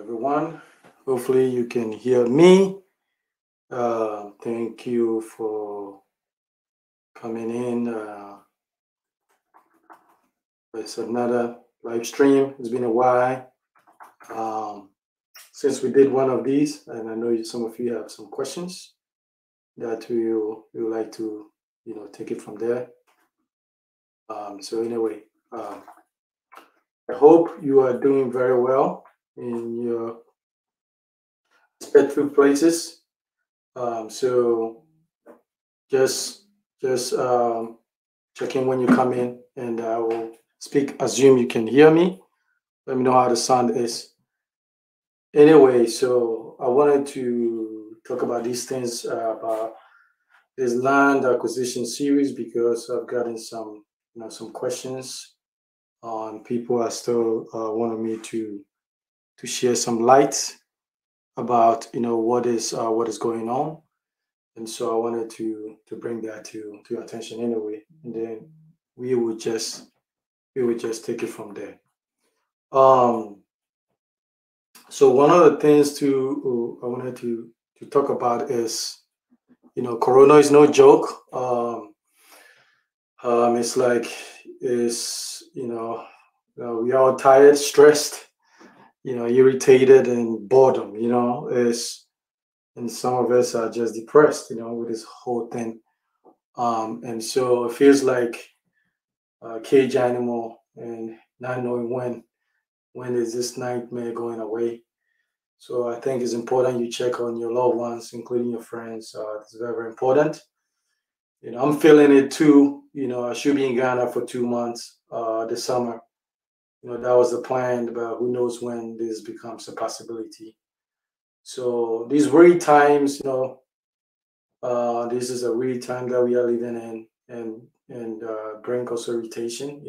everyone. Hopefully, you can hear me. Thank you for coming in. It's another live stream. It's been a while um, since we did one of these, and I know some of you have some questions that we would like to, take it from there. So anyway, I hope you are doing very well in your respective places. So just just check in when you come in, and I will speak. Assume you can hear me. Let me know how the sound is. Anyway, so I wanted to talk about these things about this land acquisition series because I've gotten some some questions on people are still wanting me to share some light about what is going on, and so I wanted to bring that to your attention anyway, and then we would just we would just take it from there. Um, so one of the things I wanted to talk about is Corona is no joke. It's like it's we are all tired, stressed, irritated, and boredom. Is and some of us are just depressed, with this whole thing. And so it feels like a cage animal and not knowing when is this nightmare going away. So I think it's important you check on your loved ones, including your friends. It's very, very important. I'm feeling it too. I should be in Ghana for 2 months this summer. That was the plan, but who knows when this becomes a possibility. So these weird times, this is a weird time that we are living in, and bring also irritation,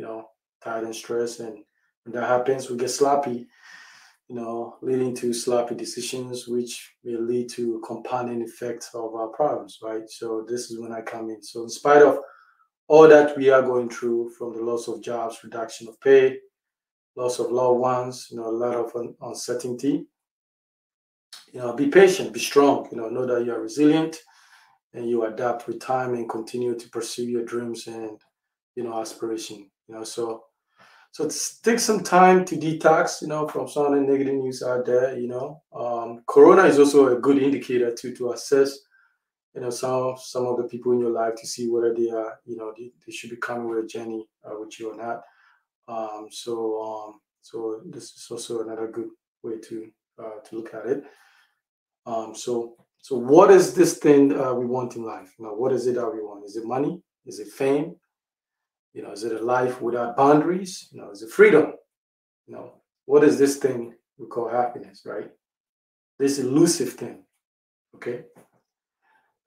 tired and stress, and when that happens, we get sloppy, leading to sloppy decisions, which may lead to compounding effects of our problems, right? So this is when I come in. So in spite of all that we are going through, from the loss of jobs, reduction of pay, loss of loved ones, a lot of uncertainty, be patient, be strong, know that you are resilient and you adapt with time and continue to pursue your dreams and aspiration. So take some time to detox, from some of the negative news out there. Corona is also a good indicator to assess, some of the people in your life to see whether they are, they should be coming with a journey with you or not. So this is also another good way to look at it. So what is this thing we want in life? What is it that we want? Is it money? Is it fame? Is it a life without boundaries? Is it freedom? What is this thing we call happiness, right? This elusive thing. Okay.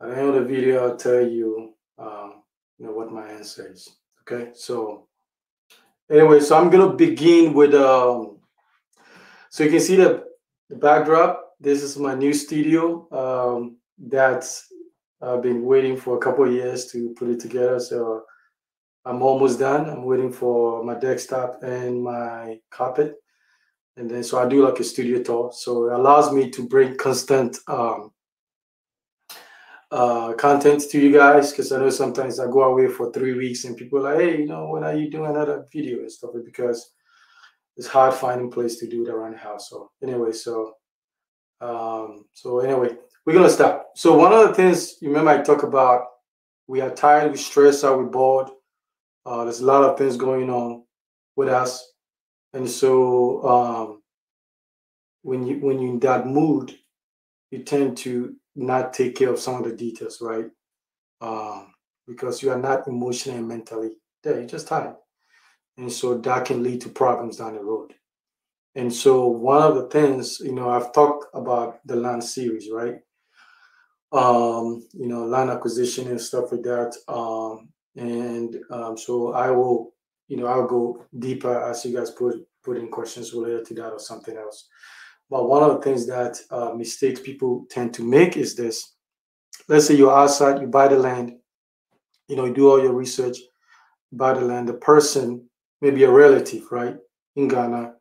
At the end of the video, I'll tell you, what my answer is. Okay. So anyway, so I'm gonna begin with so you can see the backdrop. This is my new studio that I've been waiting for a couple of years to put it together. So I'm almost done. I'm waiting for my desktop and my carpet. And then so I do like a studio tour. So it allows me to bring constant content to you guys, because I know sometimes I go away for 3 weeks and people are like, hey, when are you doing another video and stuff? Because it's hard finding place to do it around the house. So anyway, anyway, we're gonna start. So one of the things you remember I talk about, we are tired, we stressed out, we're bored. There's a lot of things going on with us, and so when you're in that mood, you tend to not take care of some of the details, right? Because you are not emotionally and mentally there. You're just tired, and so that can lead to problems down the road. And so one of the things, I've talked about the land series, right? Land acquisition and stuff like that. And so I will, I'll go deeper as you guys put in questions related to that or something else. But one of the things that mistakes people tend to make is this. Let's say you're outside, you buy the land, you do all your research, buy the land. The person, maybe a relative, right, in Ghana,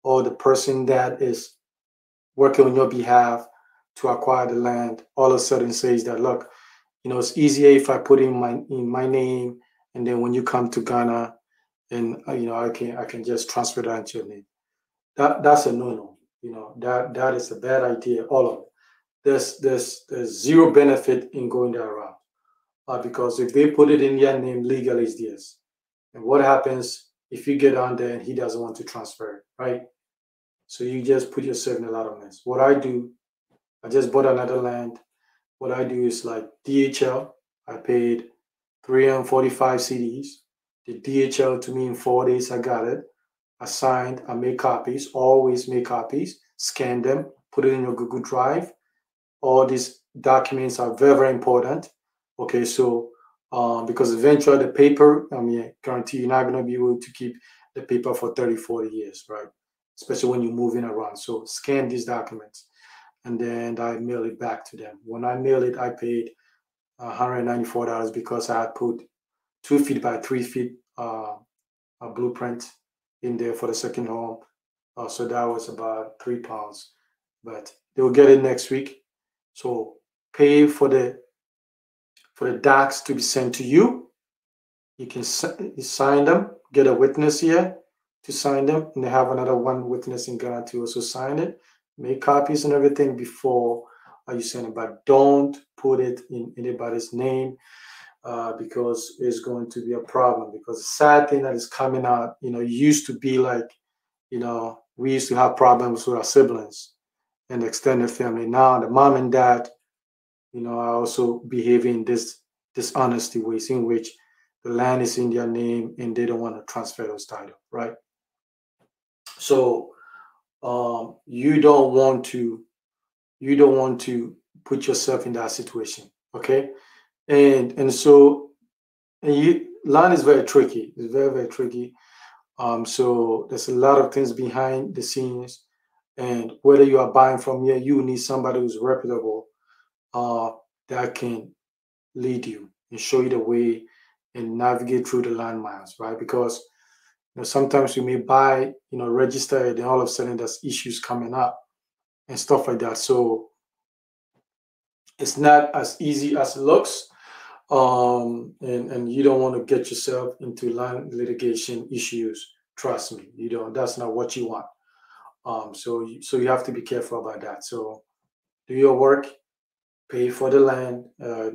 or the person that is working on your behalf to acquire the land, all of a sudden says that, look, it's easier if I put in my name, and then when you come to Ghana, and I can just transfer that into your name. That's a no-no. That is a bad idea. All of it. There's zero benefit in going that route, because if they put it in your name legally, it's theirs. And what happens if you get on there and he doesn't want to transfer it, right? So you just put yourself in a lot of mess. What I do, I just bought another land. What I do is like DHL. I paid 345 CDs. The DHL to me in 4 days, I got it. I signed, I made copies, always make copies, scan them, put it in your Google Drive. All these documents are very, very important. Okay, so because eventually the paper, I guarantee you're not going to be able to keep the paper for 30, 40 years, right? Especially when you're moving around. So scan these documents, and then I mail it back to them. When I mail it, I paid $194 because I had put 2 feet by 3 feet a blueprint in there for the second home. So that was about £3. But they will get it next week. So pay for the docs to be sent to you. You can sign them, get a witness here to sign them, and they have another one witness in Ghana to also sign it. Make copies and everything before you send it, but don't put it in anybody's name, because it's going to be a problem. Because the sad thing that is coming out, used to be like, we used to have problems with our siblings and extended family. Now the mom and dad, are also behaving this dishonesty ways in which the land is in their name and they don't want to transfer those titles, right? So you don't want to put yourself in that situation, okay? And land is very tricky. It's very, very tricky. So there's a lot of things behind the scenes, and whether you are buying from here, you need somebody who's reputable, that can lead you and show you the way and navigate through the landmines, right? Because sometimes you may buy, register it, and all of a sudden there's issues coming up and stuff like that. So it's not as easy as it looks. And you don't want to get yourself into land litigation issues. Trust me, that's not what you want. So you have to be careful about that. So do your work, pay for the land. I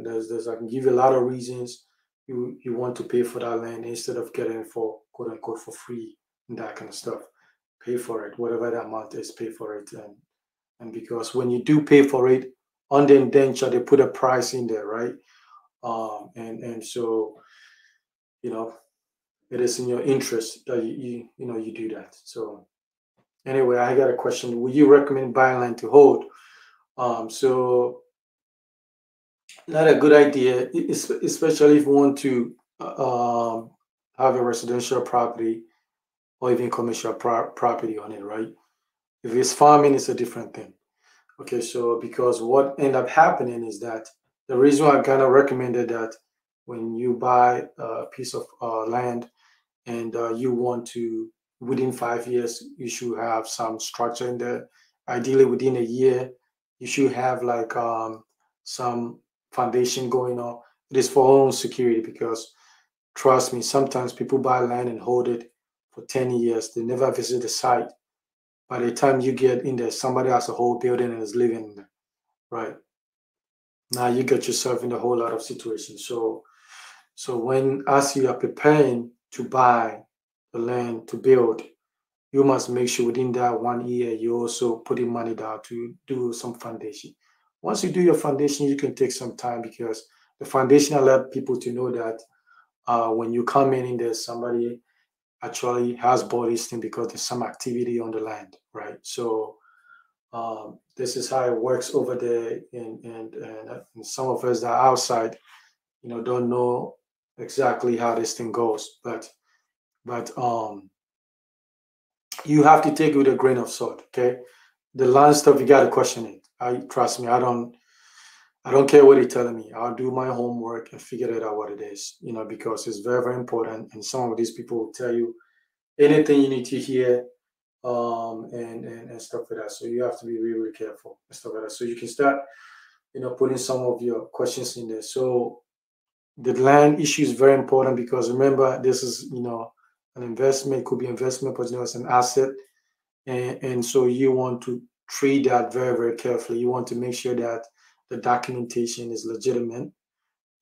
can give you a lot of reasons you want to pay for that land instead of getting it for quote unquote for free and that kind of stuff. Pay for it, whatever the amount is, pay for it. And because when you do pay for it on the indenture, they put a price in there, right? And so it is in your interest that you do that. So anyway, I got a question. Would you recommend buying land to hold? So not a good idea, especially if you want to have a residential property or even commercial property on it, right? If it's farming, it's a different thing. Okay, so because what end up happening is that the reason why I kind of recommended that when you buy a piece of land and you want to, within 5 years, you should have some structure in there. Ideally, within a year, you should have like some foundation going on. It is for own security, because trust me, sometimes people buy land and hold it for 10 years. They never visit the site. By the time you get in there, somebody has a whole building and is living in there, right? Now you get yourself in a whole lot of situations. So when as you are preparing to buy the land to build, you must make sure within that 1 year you also put in money down to do some foundation. Once you do your foundation, you can take some time, because the foundation allows people to know that when you come in there's somebody actually has bought this thing because there's some activity on the land, right? So this is how it works over there, and some of us that are outside, don't know exactly how this thing goes, but you have to take it with a grain of salt, okay? The land stuff, you got to question it. Trust me, I don't care what you're telling me. I'll do my homework and figure it out what it is, because it's very, very important. And some of these people will tell you anything you need to hear and stuff like that. So you have to be really, really careful and stuff like that. So you can start, putting some of your questions in there. So the land issue is very important because remember, this is, an investment, could be investment, but it's an asset. And so you want to treat that very, very carefully. You want to make sure that the documentation is legitimate.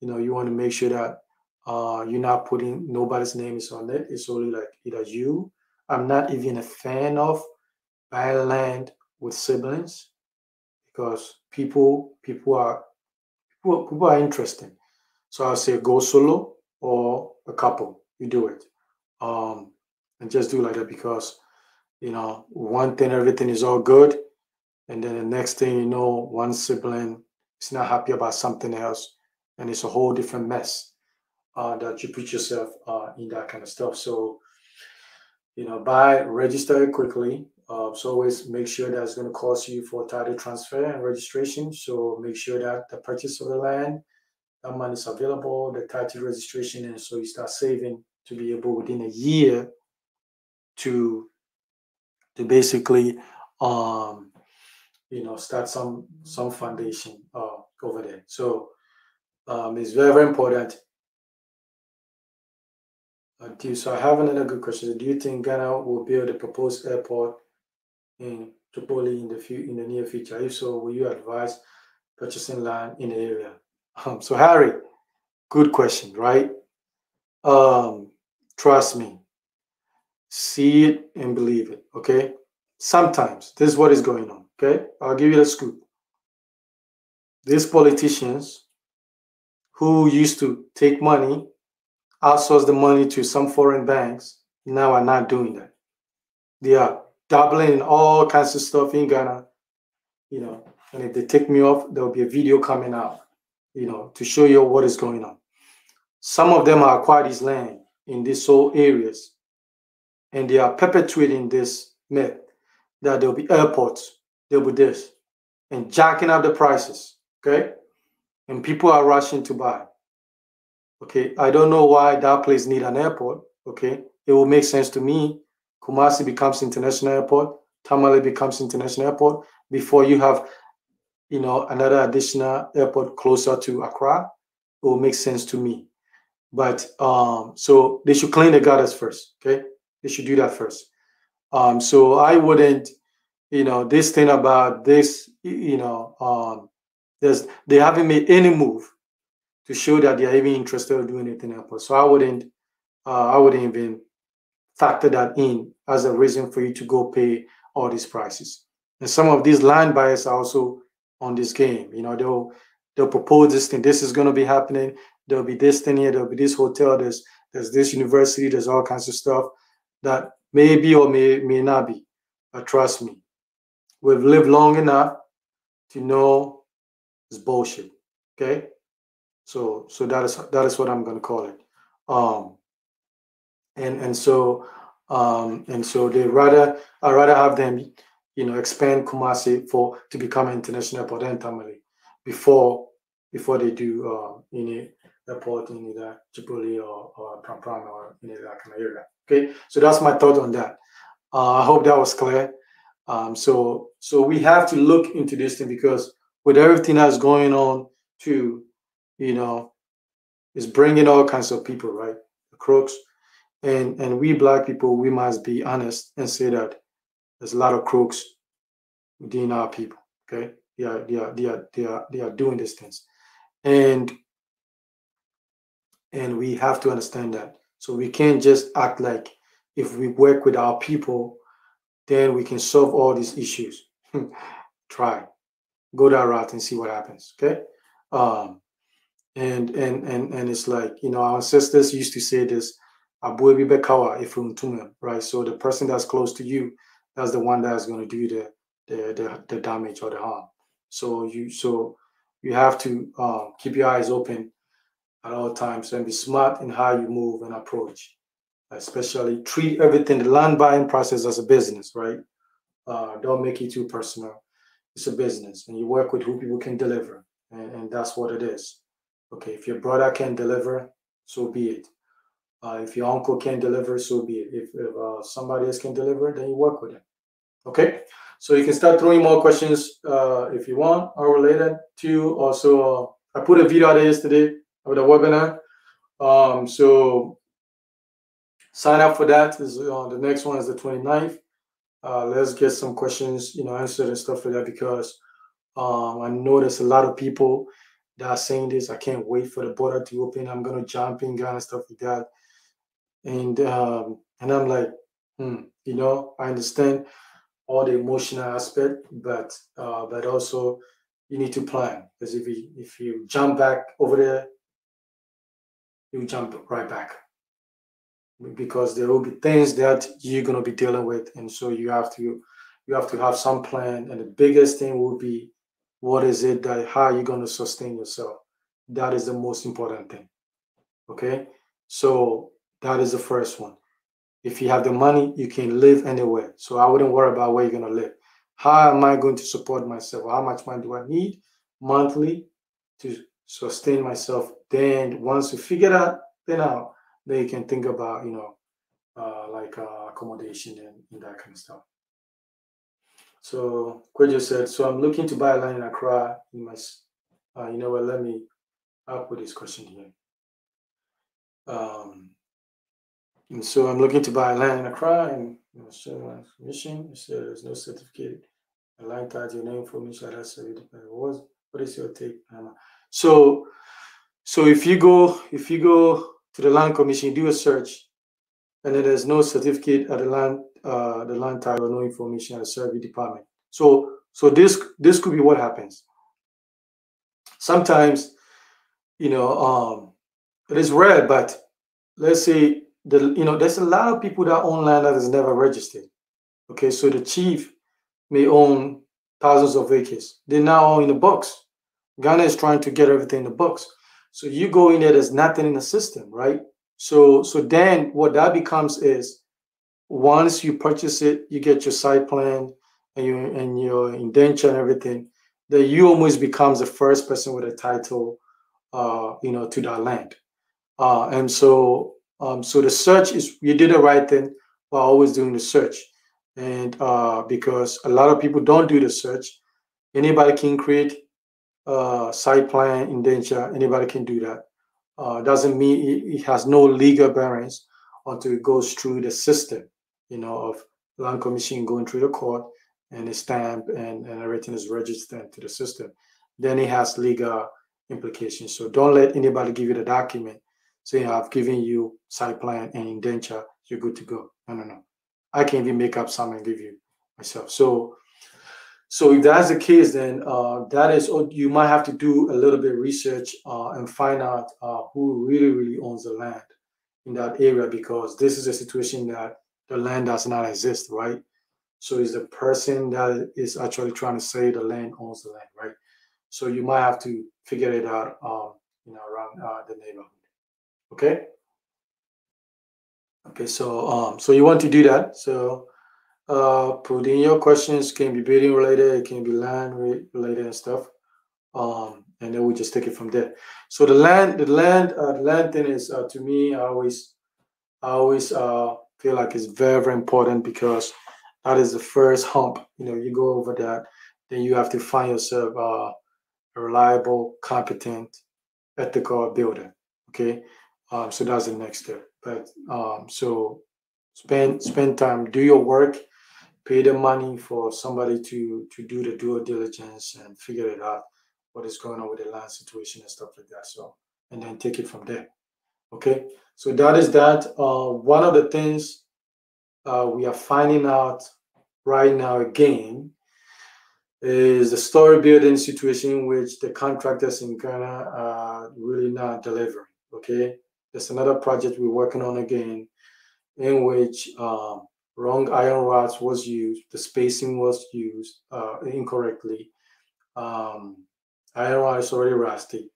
You want to make sure that you're not putting nobody's name is on it. It's only like either you. I'm not even a fan of buying land with siblings because people are interesting. So I'll say go solo or a couple. You do it. And just do like that because one thing, everything is all good. And then the next thing you know, one sibling is not happy about something else. And it's a whole different mess that you put yourself in that kind of stuff. So, buy, register it quickly. So always make sure that it's going to cost you for title transfer and registration. So make sure that the purchase of the land, that money is available, the title registration, and so you start saving to be able within a year to basically start some foundation over there. So it's very, very important. So I have another good question. Do you think Ghana will build a proposed airport in Tripoli in the near future? If so, will you advise purchasing land in the area? So Harry, good question, right? Trust me, see it and believe it. Okay. Sometimes this is what is going on. Okay, I'll give you the scoop. These politicians who used to take money, outsource the money to some foreign banks, now are not doing that. They are dabbling in all kinds of stuff in Ghana, and if they take me off, there will be a video coming out, to show you what is going on. Some of them are acquired this land in these whole areas, and they are perpetuating this myth that there'll be airports, there'll be this, and jacking up the prices, okay? And people are rushing to buy. Okay, I don't know why that place need an airport. Okay, it will make sense to me. Kumasi becomes international airport, Tamale becomes international airport before you have, another additional airport closer to Accra. It will make sense to me. But so they should clean the gutters first. Okay, they should do that first. So I wouldn't, this thing about this, they haven't made any move to show that they are even interested in doing anything else. So I wouldn't even factor that in as a reason for you to go pay all these prices. And some of these land buyers are also on this game. They'll propose this thing. This is going to be happening. There'll be this thing here. There'll be this hotel. There's this university. There's all kinds of stuff that may be or may not be. But trust me, we've lived long enough to know it's bullshit. Okay. So that is what I'm going to call it. And so I rather have them, expand Kumasi to become an international airport than Tamale before they do any airport in either Tripoli or Pram or in that kind of area. Okay, so that's my thought on that. I hope that was clear. So we have to look into this thing because with everything that's going on too, is bringing all kinds of people, right? The crooks. And we black people, we must be honest and say that there's a lot of crooks within our people. Okay. They are doing these things. And we have to understand that. So we can't just act like if we work with our people, then we can solve all these issues. Try. Go that route and see what happens. Okay. And it's like, our ancestors used to say this, right? So the person that's close to you, that's the one that's going to do the damage or the harm. So you have to keep your eyes open at all times and be smart in how you move and approach. Especially treat everything, the land buying process, as a business, right? Don't make it too personal. It's a business, and you work with who people can deliver, and that's what it is. Okay, if your brother can deliver, so be it. If your uncle can deliver, so be it. If somebody else can deliver, then you work with them. Okay, so you can start throwing more questions if you want or related to. Also, I put a video out there yesterday of the webinar. So sign up for that. Is the next one is the 29th. Let's get some questions, answered and stuff like that, because I know there's a lot of people that are saying this. I can't wait for the border to open. I'm gonna jump in, Ghana, stuff like that. And I'm like, I understand all the emotional aspect, but also you need to plan, because if you jump back over there, you jump right back, because there will be things that you're gonna be dealing with, and so you have to have some plan. And the biggest thing will be, what is it that how are you gonna sustain yourself? That is the most important thing. Okay, so that is the first one. If you have the money, you can live anywhere. So I wouldn't worry about where you're going to live. How am I going to support myself? How much money do I need monthly to sustain myself? Then once you figure that then out, then you can think about, like accommodation and that kind of stuff. So Kwejo said, so I'm looking to buy a land in Accra. You know what, I'll put this question here. And so I'm looking to buy land in Accra, and information. You said there's no certificate. A line title, no information. That's what is your take? So if you go to the land commission, you do a search, and then there's no certificate at the land title, no information at the survey department. So this could be what happens. Sometimes, it is rare, but let's say there's a lot of people that own land that is never registered. Okay, so the chief may own thousands of acres. They're now all in the books. Ghana is trying to get everything in the books. So you go in there, there's nothing in the system, right? So then what that becomes is, once you purchase it, you get your site plan and your indenture and everything, then you almost becomes the first person with a title, to that land. And so the search is, you did the right thing by always doing the search. And because a lot of people don't do the search, anybody can create site plan, indenture, anybody can do that. Doesn't mean it has no legal bearings until it goes through the system, of land commission going through the court, and a stamp and everything is registered to the system. Then it has legal implications. So don't let anybody give you the document saying, I've given you site plan and indenture, you're good to go. No. I can even make up some and give you myself. So if that's the case, then that is, you might have to do a little bit of research and find out who really owns the land in that area, because this is a situation that the land does not exist, right? So it's the person that is actually trying to say the land owns the land, right? So you might have to figure it out, around the neighborhood. Okay. Okay. So you want to do that. So put in your questions. Can be building related, it can be land related and stuff. And then we just take it from there. So the land thing is, to me, I always feel like it's very, very important, because that is the first hump. You go over that, then you have to find yourself a reliable, competent, ethical builder. Okay, so that's the next step. But so spend time, do your work, pay the money for somebody to do the due diligence and figure it out, what is going on with the land situation and stuff like that. So, and then take it from there. Okay, so that is that. One of the things we are finding out right now again is the story building situation, in which the contractors in Ghana are really not delivering. Okay, there's another project we're working on again, in which wrong iron rods was used, the spacing was used incorrectly. Iron rod is already rusty.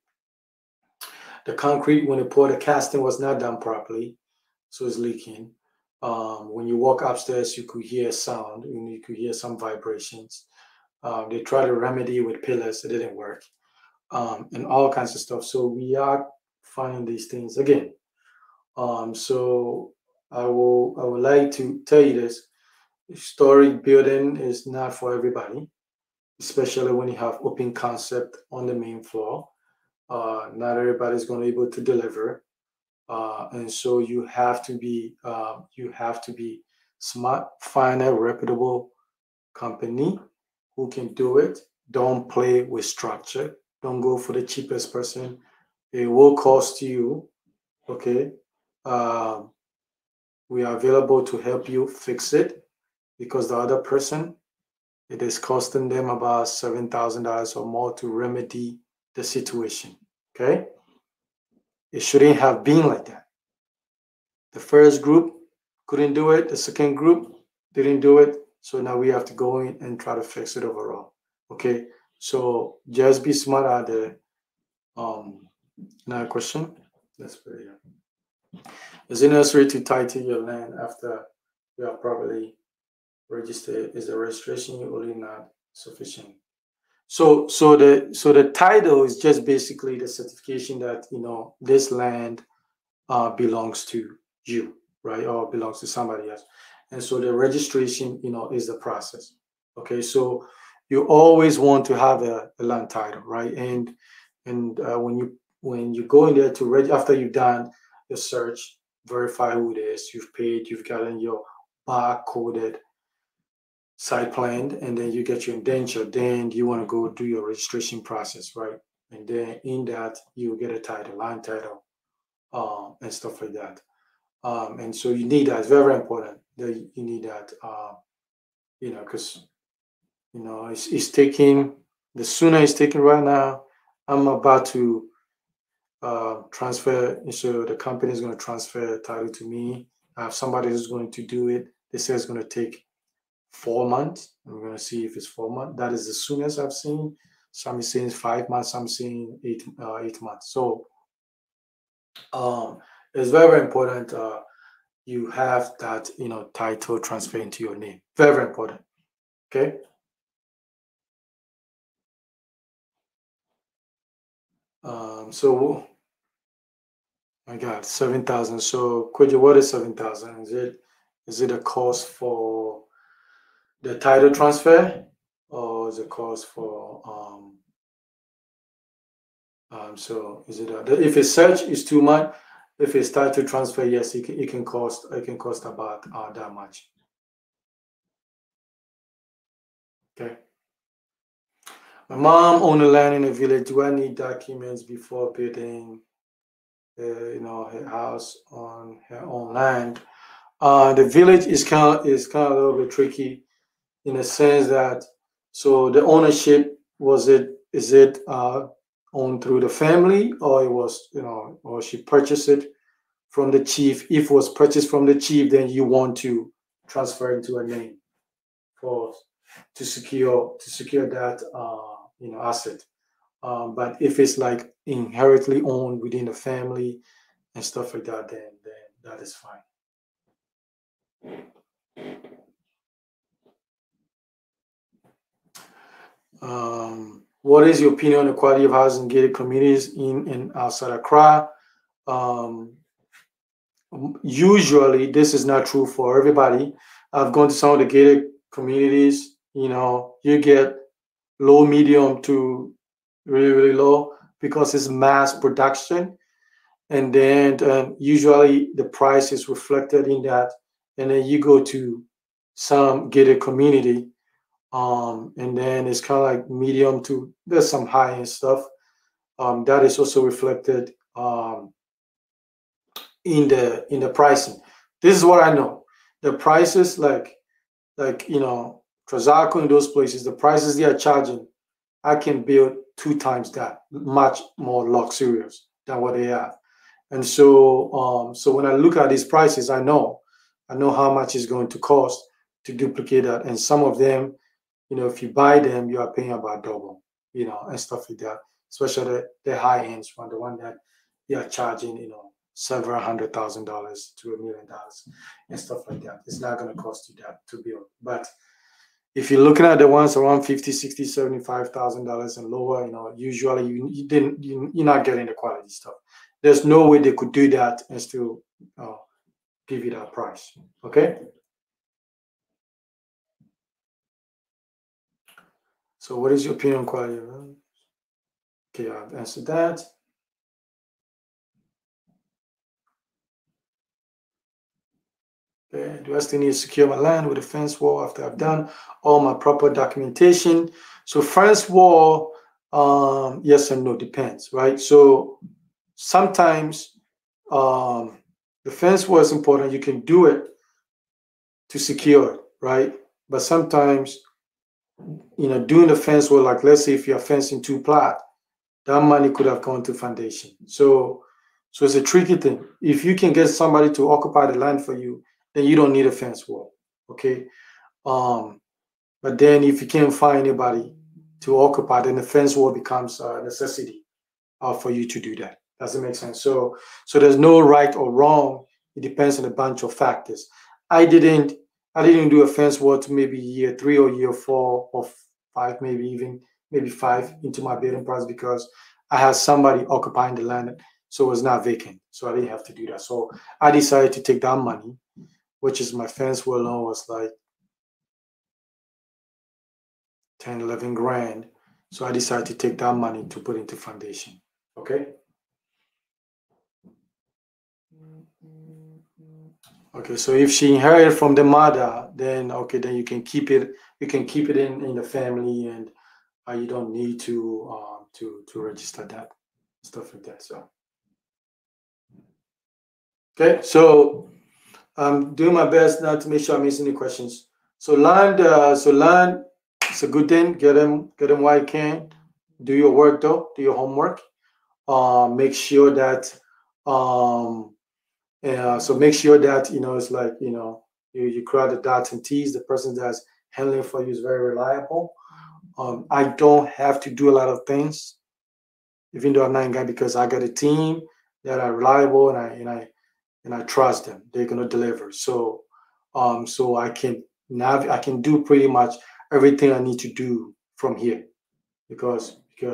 The concrete, when they poured the casting, was not done properly, so it's leaking. When you walk upstairs, you could hear sound, you could hear some vibrations. They tried to remedy with pillars, it didn't work, and all kinds of stuff. So we are finding these things again. So I would like to tell you this. Historic building is not for everybody, especially when you have open concept on the main floor. Not everybody's going to be able to deliver, and so you have to be smart. Find a reputable company who can do it. Don't play with structure. Don't go for the cheapest person. It will cost you. Okay. Um, we are available to help you fix it because the other person, it is costing them about $7,000 or more to remedy the situation. Okay. It shouldn't have been like that. The first group couldn't do it. The second group didn't do it. So now we have to go in and try to fix it overall. Okay. So just be smart out there. Another question. Let's put it here. Is it necessary to title your land after you are properly registered? Is the registration only not sufficient? So the title is just basically the certification that this land belongs to you, right, or belongs to somebody else. And so the registration, is the process. Okay, so you always want to have a land title, right? And when you go in there to after you've done the search, verify who it is, you've paid, you've gotten your barcoded site plan, and then you get your indenture, then you want to go do your registration process, right? And then in that you get a title, land title, and stuff like that. And so you need that. It's very, very important that you need that, because it's taking, the sooner it's taking right now. I'm about to transfer, so the company is going to transfer title to me. I have somebody who's going to do it. They say it's going to take 4 months. I'm going to see if it's 4 months. That is the soonest I've seen. Some is saying 5 months. Some saying 8 months. So it's very, very important. You have that title transfer into your name. Very, very important. Okay. So I got 7,000. So Koji, what is 7,000? Is it a cost for the title transfer, or is it cost for so is it if a search is too much, if it's title transfer, yes, it can cost about that much. Okay. My mom owned a land in a village. Do I need documents before building her house on her own land? The village is kind of a little bit tricky in a sense that, so the ownership, is it owned through the family, or it was or she purchased it from the chief? If it was purchased from the chief, then you want to transfer into a name for to secure that asset. But if it's like inherently owned within the family and stuff like that, then that is fine. What is your opinion on the quality of housing in gated communities in and outside Accra? Um, Usually, this is not true for everybody. I've gone to some of the gated communities. You get low, medium to really, really low because it's mass production, and then usually the price is reflected in that. And then you go to some gated community, and then it's kind of like medium to, there's some high end stuff that is also reflected in the pricing. This is what I know. The prices, like Trazaco and those places, the prices they are charging, I can build 2 times that, much more luxurious than what they have. And so when I look at these prices, I know how much it's going to cost to duplicate that. And some of them, if you buy them, you are paying about double, and stuff like that. Especially the high ends one, the one that they are charging, several $100,000 to $1 million and stuff like that. It's not going to cost you that to build. But if you're looking at the ones around 50, 60, $75,000 and lower, usually you're not getting the quality stuff. There's no way they could do that and still give you that price. Okay. So what is your opinion on quality? Okay, I've answered that. Okay, do I still need to secure my land with a fence wall after I've done all my proper documentation? So fence wall, yes and no, depends, right? So sometimes the fence wall is important. You can do it to secure it, right? But sometimes, doing the fence wall, like let's say if you're fencing two plots, that money could have gone to foundation. So it's a tricky thing. If you can get somebody to occupy the land for you, then you don't need a fence wall. Okay. But then if you can't find anybody to occupy, then the fence wall becomes a necessity for you to do that. Does it make sense? So there's no right or wrong. It depends on a bunch of factors. I didn't do a fence wall to maybe year 3 or year 4 or 5, maybe 5 into my building process because I had somebody occupying the land, so it was not vacant. So I didn't have to do that. So I decided to take that money, which is my fence wall loan was like 10, 11 grand. So I decided to take that money to put into foundation. Okay. Okay, so if she inherited from the mother, then okay, then you can keep it. You can keep it in the family, and you don't need to register that stuff like that. So okay, so I'm doing my best now to make sure I miss any questions. So land, it's a good thing. Get them while you can. Do your work though. Do your homework. Make sure that so make sure that it's like you cross the dots and T's. The person that's handling for you is very reliable. I don't have to do a lot of things, even though I'm not in guy because I got a team that are reliable and I trust them. They're gonna deliver. So I can I can do pretty much everything I need to do from here because we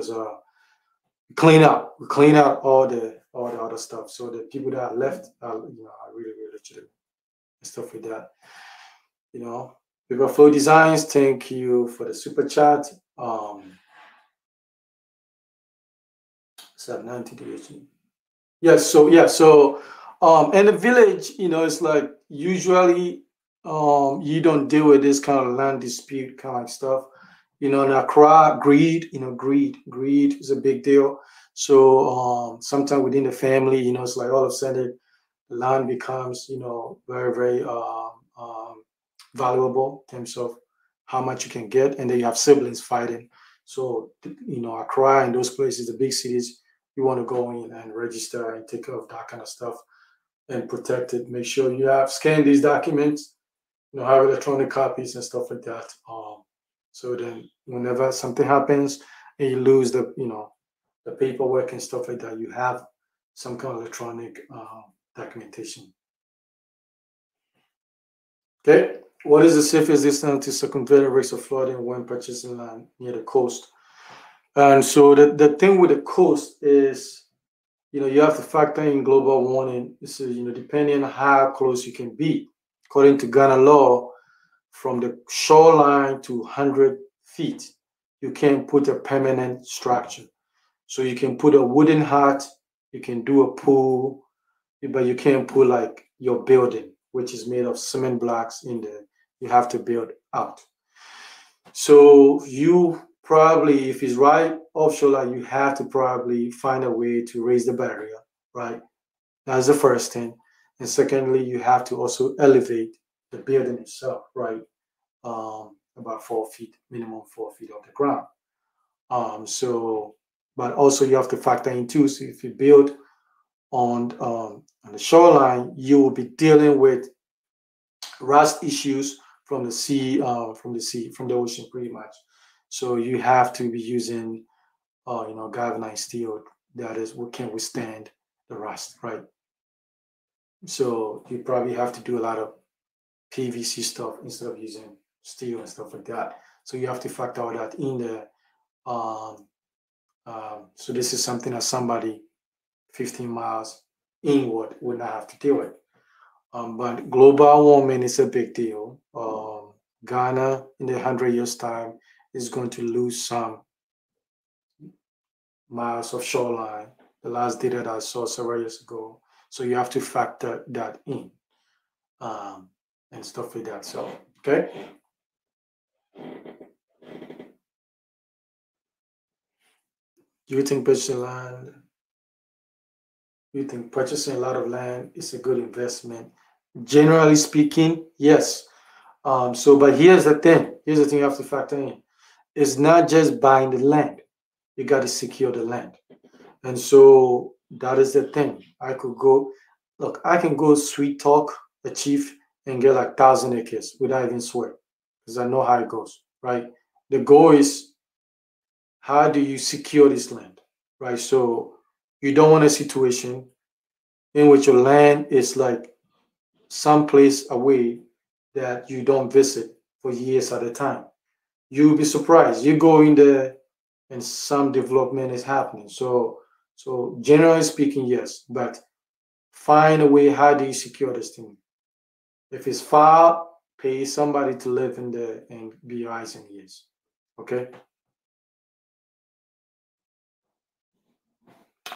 clean out all the other stuff. So the people that are left are really legitimate and stuff like that. People Flow Designs, thank you for the super chat. So 90 days. Yes, so in the village, it's like usually you don't deal with this kind of land dispute kind of stuff. In Accra, greed is a big deal. So sometimes within the family, it's like all of a sudden the land becomes, very, very valuable in terms of how much you can get, and then you have siblings fighting. So Accra and those places, the big cities, you want to go in and register and take care of that kind of stuff and protect it. Make sure you have scanned these documents, have electronic copies and stuff like that. So then whenever something happens and you lose the paperwork and stuff like that, you have some kind of electronic documentation. Okay. What is the safest distance to circumvent risks of flooding when purchasing land near the coast? And so the thing with the coast is, you have to factor in global warming. So, depending on how close you can be. According to Ghana law, from the shoreline to 100 feet, you can put a permanent structure. So you can put a wooden hut, you can do a pool, but you can't put like your building, which is made of cement blocks in there. You have to build out. So you probably, if it's right offshore, like you have to probably find a way to raise the barrier, right? That's the first thing. And secondly, you have to also elevate the building itself, right? About 4 feet, minimum 4 feet off the ground. But also you have to factor in too. So if you build on the shoreline, you will be dealing with rust issues from the ocean, pretty much. So you have to be using, galvanized steel that is what can withstand the rust, right? So you probably have to do a lot of PVC stuff instead of using steel and stuff like that. So you have to factor all that in there. So this is something that somebody 15 miles inward would not have to deal with. But global warming is a big deal. Ghana in the 100 years time is going to lose some miles of shoreline. The last data that I saw several years ago. So you have to factor that in and stuff like that. So, okay. Do you think purchasing land? Do you think purchasing a lot of land is a good investment? Generally speaking, yes. But here's the thing. Here's the thing you have to factor in. It's not just buying the land. You got to secure the land. And so that is the thing. I can go sweet talk a chief and get like 1,000 acres without even sweat, because I know how it goes, right? The goal is, how do you secure this land, right? So you don't want a situation in which your land is like someplace away that you don't visit for years at a time. You'll be surprised. You go in there and some development is happening. So generally speaking, yes, but find a way. How do you secure this thing? If it's far, pay somebody to live in there and be your eyes and ears. Okay.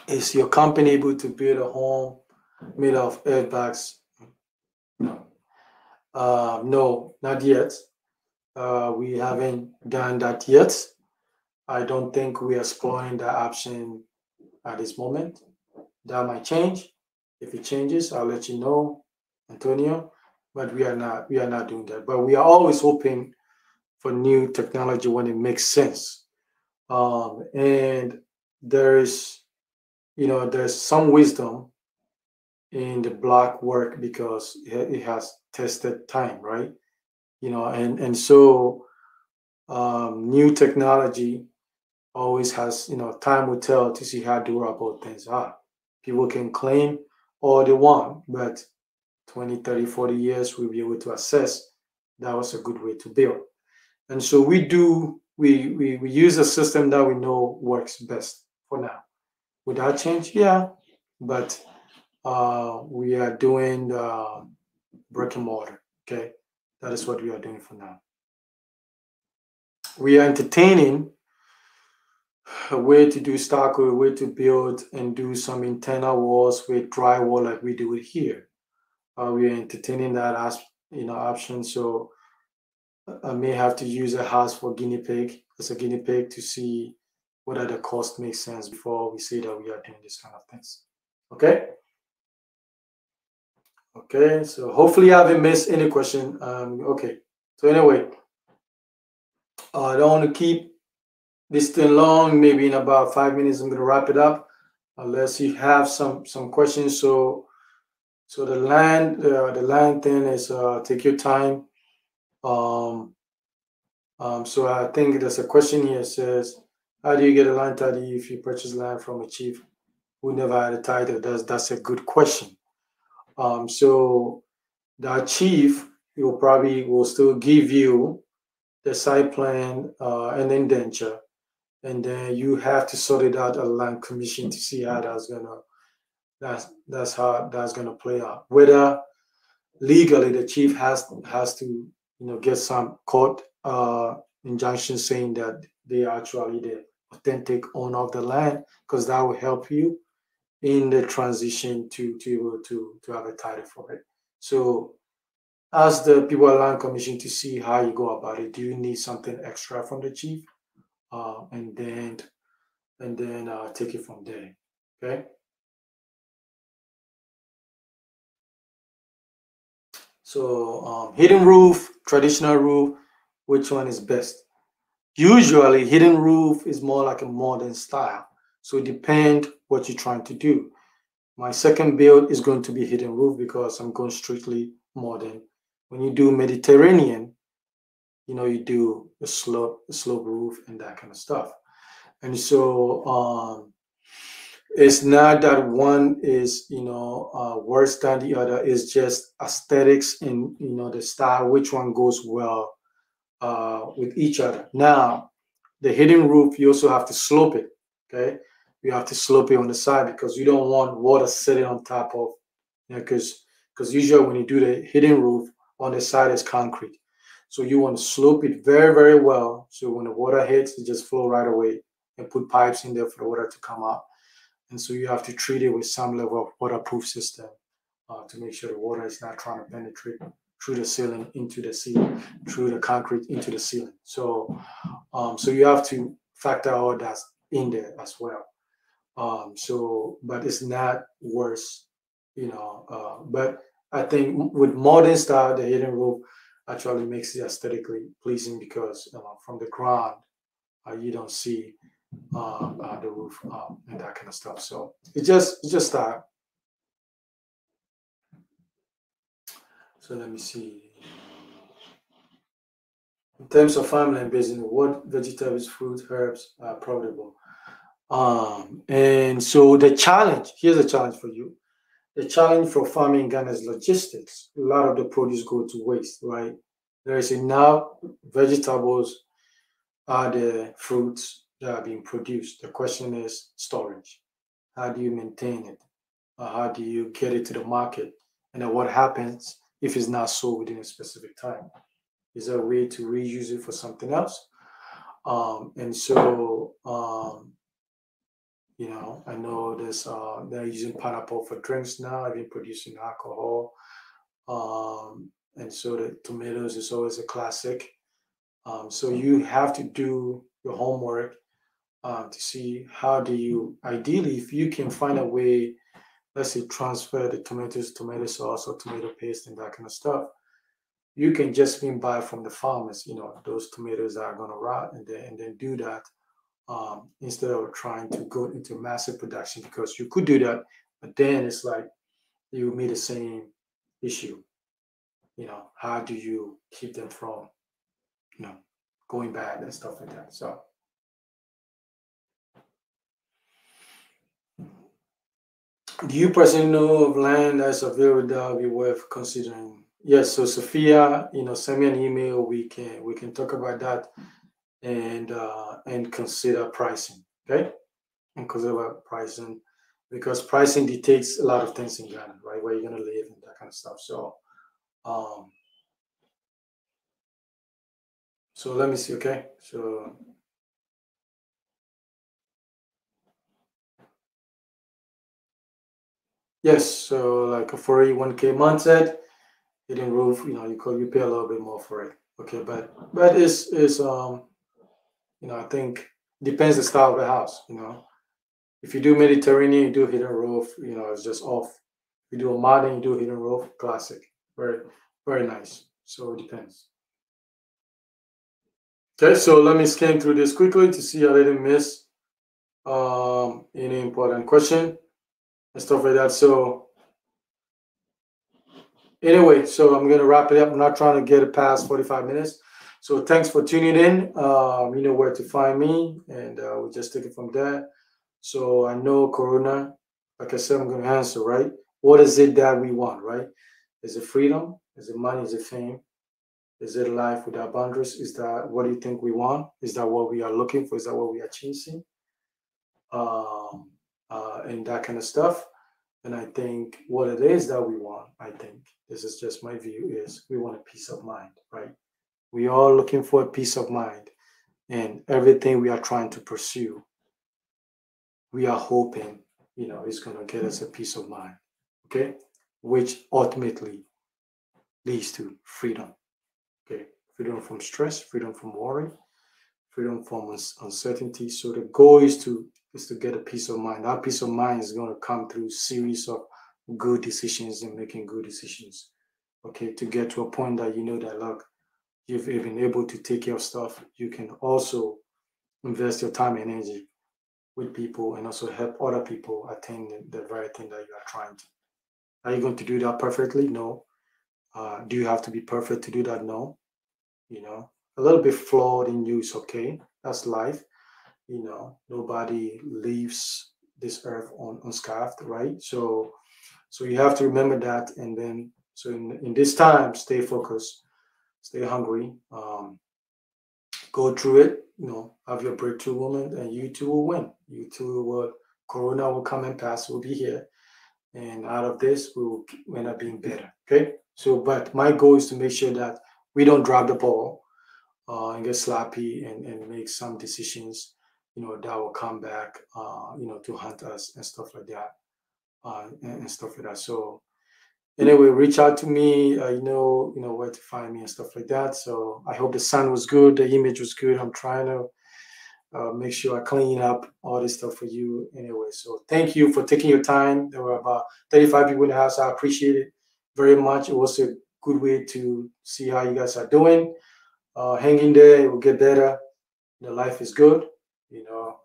Is your company able to build a home made of airbags? No. No, not yet. We haven't done that yet. I don't think we are exploring that option at this moment. That might change. If it changes, I'll let you know, Antonio. But we are not doing that. But we are always hoping for new technology when it makes sense. And there's there's some wisdom in the block work because it has tested time, right? And so new technology always has, time will tell to see how durable things are. People can claim all they want, but 20, 30, 40 years we'll be able to assess that was a good way to build. And so we use a system that we know works best for now. Would that change? Yeah, but we are doing brick and mortar. Okay, that is what we are doing for now. We are entertaining a way to do stucco, a way to build and do some internal walls with drywall like we do it here. We are entertaining that as option. So I may have to use a house for guinea pig as a guinea pig to see whether the cost makes sense before we say that we are doing this kind of things. Okay. Okay. So hopefully I haven't missed any question. Okay. So anyway, I don't want to keep this thing long. Maybe in about 5 minutes, I'm going to wrap it up, unless you have some questions. So the land thing is take your time. So I think there's a question here. It says, how do you get a land title if you purchase land from a chief who never had a title? That's a good question. So the chief will still give you the site plan and indenture, and then you have to sort it out at land commission to see how that's how that's gonna play out. Whether legally the chief has to get some court injunction saying that they are actually the authentic owner of the land, because that will help you in the transition to able to have a title for it. So ask the people at land commission to see how you go about it. Do you need something extra from the chief? And then take it from there. Okay. So hidden roof, traditional roof, which one is best? Usually hidden roof is more like a modern style. So it depends what you're trying to do. My second build is going to be hidden roof because I'm going strictly modern. When you do Mediterranean, you do a slope roof and that kind of stuff. And so it's not that one is worse than the other. It's just aesthetics and the style, which one goes well with each other. Now the hidden roof, you also have to slope it. Okay, you have to slope it on the side because you don't want water sitting on top of, because usually when you do the hidden roof, on the side is concrete. So you want to slope it very, very well. So when the water hits, it just flow right away, and put pipes in there for the water to come out. And so you have to treat it with some level of waterproof system to make sure the water is not trying to penetrate through the ceiling into the ceiling, through the concrete into the ceiling. So you have to factor all that in there as well. But it's not worse, but I think with modern style, the hidden roof actually makes it aesthetically pleasing because from the ground, you don't see the roof and that kind of stuff. So it's just style. So let me see. In terms of family and business, what vegetables, fruits, herbs are profitable? And so the challenge, here's a challenge for you. The challenge for farming in Ghana is logistics. A lot of the produce go to waste, right? There is enough vegetables, are the fruits that are being produced. The question is storage. How do you maintain it? How do you get it to the market? And then what happens if it's not sold within a specific time? Is there a way to reuse it for something else? And so I know they're using pineapple for drinks now. I've been producing alcohol, and so the tomatoes is always a classic. So you have to do your homework to see how do you ideally, if you can find a way, let's say transfer the tomatoes, tomato sauce, or tomato paste, and that kind of stuff. You can just buy from the farmers. Those tomatoes are going to rot, and then do that instead of trying to go into massive production because you could do that, but then it's like you meet the same issue. How do you keep them from, you know, going bad and stuff like that? So, do you personally know of land that's available that would be worth considering? Yes. So, Sophia, send me an email. We can talk about that and consider pricing. Okay, and consider about pricing because pricing dictates a lot of things in Ghana, right? Where you're gonna live and that kind of stuff. Um, so let me see. Okay, so yes, so like a 41K mindset, hidden roof, you pay a little bit more for it. Okay, but it's I think depends the style of the house. If you do Mediterranean, you do hidden roof, it's just off. If you do a modern, you do hidden roof, classic. Very, very nice. So it depends. Okay, so let me scan through this quickly to see I didn't miss any important question and stuff like that. So anyway, so I'm gonna wrap it up. I'm not trying to get it past 45 minutes. So thanks for tuning in. You know where to find me, and we'll just take it from there. So I know Corona, like I said, I'm gonna answer, right? What is it that we want, right? Is it freedom? Is it money? Is it fame? Is it life without boundaries? Is that what do you think we want? Is that what we are looking for? Is that what we are chasing? Um, and that kind of stuff. And I think what it is that we want, I think, this is just my view, is we want a peace of mind, right? We are looking for a peace of mind. And everything we are trying to pursue, we are hoping, is going to get us a peace of mind, okay? Which ultimately leads to freedom, okay? Freedom from stress, freedom from worry, freedom from uncertainty. So the goal is to get a peace of mind. That peace of mind is going to come through series of good decisions and making good decisions. Okay, to get to a point that you know that look, you've been able to take care of stuff. You can also invest your time and energy with people and also help other people attain the very thing that you are trying to. Are you going to do that perfectly? No. Do you have to be perfect to do that? No. A little bit flawed in you is okay. That's life. Nobody leaves this earth unscarred, right? So you have to remember that, and then so in this time, stay focused, stay hungry, go through it. Have your breakthrough moment, and you too will win. You too will. Corona will come and pass. We'll be here, and out of this, we will end up being better. Okay. So, but my goal is to make sure that we don't drop the ball and get sloppy and make some decisions, that will come back, to haunt us and stuff like that, and stuff like that. So anyway, reach out to me. You know where to find me and stuff like that. So I hope the sound was good, the image was good. I'm trying to make sure I clean up all this stuff for you anyway. So thank you for taking your time. There were about 35 people in the house. I appreciate it very much. It was a good way to see how you guys are doing. Hang in there. It will get better. The life is good,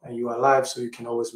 and you are alive, so you can always